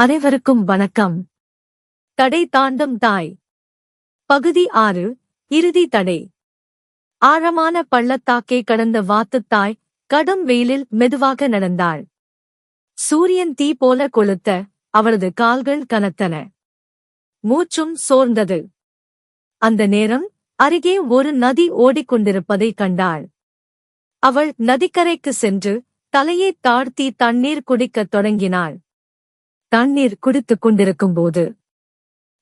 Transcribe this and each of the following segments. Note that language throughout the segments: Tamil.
அனைவருக்கும் வணக்கம். தடை தாண்டும் தாய். பகுதி 6. இறுதி தடை. ஆழமான பள்ளத்தாக்கை கடந்த வாத்துத் தாய் கடும் வெயிலில் மெதுவாக நடந்தாள். சூரியன் தீ போல கொளுத்த அவளது கால்கள் கனத்தன. மூச்சும் சோர்ந்தது. அந்த நேரம் அருகே ஒரு நதி ஓடிக்கொண்டிருப்பதைக் கண்டாள். அவள் நதிக்கரைக்கு சென்று தலையை தாழ்த்தி தண்ணீர் குடிக்கத் தொடங்கினாள். தண்ணீர் குடித்துக் கொண்டிருக்கும்போது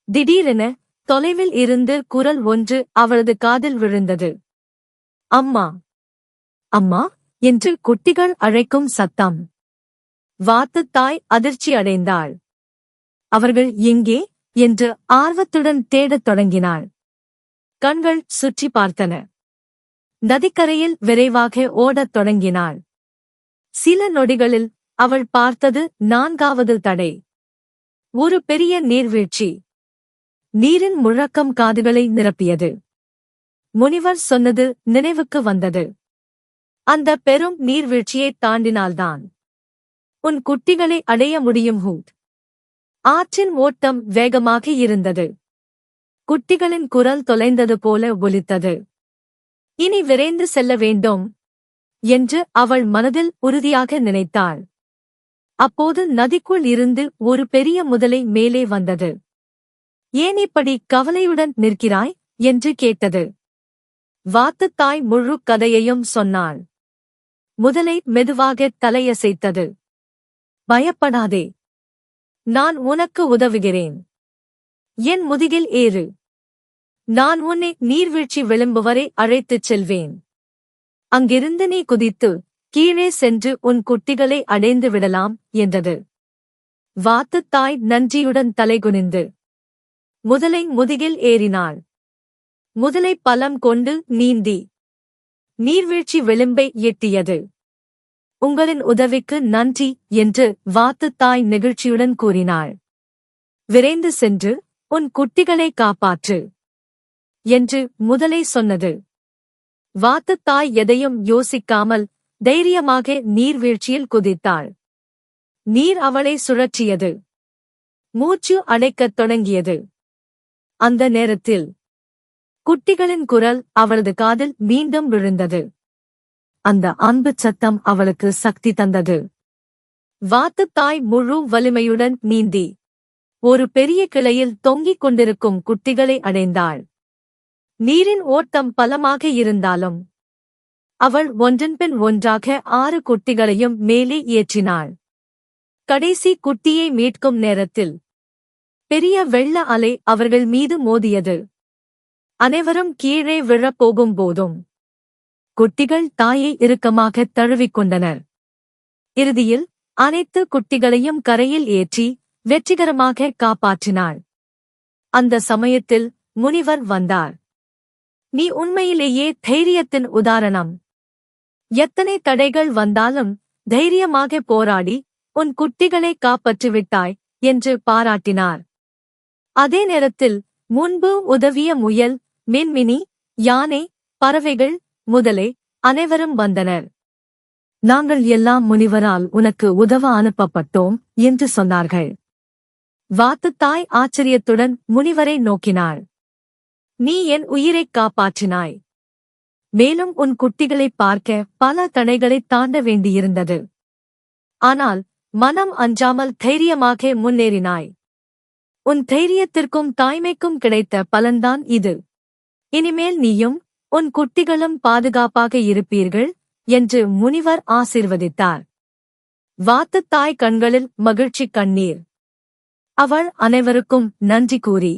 திடீரென தொலைவில் இருந்து குரல் ஒன்று அவளது காதில் விழுந்தது. அம்மா, அம்மா என்று குட்டிகள் அழைக்கும் சத்தம். வாத்துத் தாய் அதிர்ச்சி அடைந்தாள். அவர்கள் எங்கே என்று ஆர்வத்துடன் தேடத் தொடங்கினாள். கண்கள் சுற்றி பார்த்தன. நதிக்கரையில் விரைவாக ஓடத் தொடங்கினாள். சில நொடிகளில் அவள் பார்த்தது 4வது தடை. ஒரு பெரிய நீர்வீழ்ச்சி. நீரின் முழக்கம் காதுகளை நிரப்பியது. முனிவர் சொன்னது நினைவுக்கு வந்தது. அந்த பெரும் நீர்வீழ்ச்சியைத் தாண்டினால்தான் உன் குட்டிகளை அடைய முடியும். ஹூட். ஆற்றின் ஓட்டம் வேகமாக இருந்தது. குட்டிகளின் குரல் தொலைந்தது போல ஒலித்தது. இனி விரைந்து செல்ல வேண்டும் என்று அவள் மனதில் உறுதியாக நினைத்தாள். அப்போது நதிக்குள் இருந்து ஒரு பெரிய முதலை மேலே வந்தது. ஏன் இப்படி கவலையுடன் நிற்கிறாய் என்று கேட்டது. வாத்துத் தாய் முழு கதையையும் சொன்னாள். முதலை மெதுவாக தலையசைத்தது. பயப்படாதே, நான் உனக்கு உதவுகிறேன். என் முதுகில் ஏறு. நான் உன்னை நீர்வீழ்ச்சி விளிம்பு வரை அழைத்துச் செல்வேன். அங்கிருந்து நீ குதித்து கீழே சென்று உன் குட்டிகளை அடைந்து விடலாம் என்றது. வாத்துத் தாய் நன்றியுடன் தலைகுனிந்து முதலை முதுகில் ஏறினாள். முதலை பலம் கொண்டு நீந்தி நீர்வீழ்ச்சி விளிம்பை எட்டியது. உங்களின் உதவிக்கு நன்றி என்று வாத்துத் தாய் நெகிழ்ச்சியுடன் கூறினாள். விரைந்து சென்று உன் குட்டிகளை காப்பாற்று என்று முதலை சொன்னது. வாத்துத் தாய் எதையும் யோசிக்காமல் தைரியமாக நீர்வீழ்ச்சியில் குதித்தாள். நீர் அவளை சுழற்றியது. மூச்சு அடைக்கத் தொடங்கியது. அந்த நேரத்தில் குட்டிகளின் குரல் அவளது காதில் மீண்டும் விழுந்தது. அந்த அன்புச் சத்தம் அவளுக்கு சக்தி தந்தது. வாத்துத் தாய் முழு வலிமையுடன் நீந்தி ஒரு பெரிய கிளையில் தொங்கிக் கொண்டிருக்கும் குட்டிகளை அடைந்தாள். நீரின் ஓட்டம் பலமாக இருந்தாலும் அவள் ஒன்றன்பின் ஒன்றாக 6 குட்டிகளையும் மேலே ஏற்றினாள். கடைசி குட்டியை மீட்கும் நேரத்தில் பெரிய வெள்ள அலை அவர்கள் மீது மோதியது. அனைவரும் கீழே விழப்போகும் போதும் குட்டிகள் தாயை இறுக்கமாகத் தழுவிக்கொண்டனர். இறுதியில் அனைத்து குட்டிகளையும் கரையில் ஏற்றி வெற்றிகரமாக காப்பாற்றினாள். அந்த சமயத்தில் முனிவர் வந்தார். நீ உண்மையிலேயே தைரியத்தின் உதாரணம். எத்தனை தடைகள் வந்தாலும் தைரியமாக போராடி உன் குட்டிகளை காப்பாற்றிவிட்டாய் என்று பாராட்டினார். அதே நேரத்தில் முன்பு உதவிய முயல், மின்மினி, யானை, பறவைகள், முதலை அனைவரும் வந்தனர். நாங்கள் எல்லாம் முனிவரால் உனக்கு உதவ அனுப்பப்பட்டோம் என்று சொன்னார்கள். வாத்துத் தாய் ஆச்சரியத்துடன் முனிவரை நோக்கினாள். நீ என் உயிரைக் காப்பாற்றினாய். மேலும் உன் குட்டிகளைப் பார்க்க பல தடைகளைத் தாண்ட வேண்டியிருந்தது. ஆனால் மனம் அஞ்சாமல் தைரியமாக முன்னேறினாய். உன் தைரியத்திற்கும் தாய்மைக்கும் கிடைத்த பலன்தான் இது. இனிமேல் நீயும் உன் குட்டிகளும் பாதுகாப்பாக இருப்பீர்கள் என்று முனிவர் ஆசீர்வதித்தார். வாத்துத் தாய் கண்களில் மகிழ்ச்சி கண்ணீர். அவள் அனைவருக்கும் நன்றி கூறி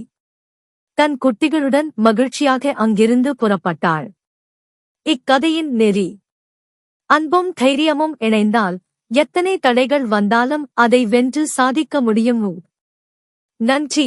தன் குட்டிகளுடன் மகிழ்ச்சியாக அங்கிருந்து புறப்பட்டாள். இக்கதையின் நெறி. அன்பும் தைரியமும் இணைந்தால் எத்தனை தடைகள் வந்தாலும் அதை வென்று சாதிக்க முடியும். நன்றி.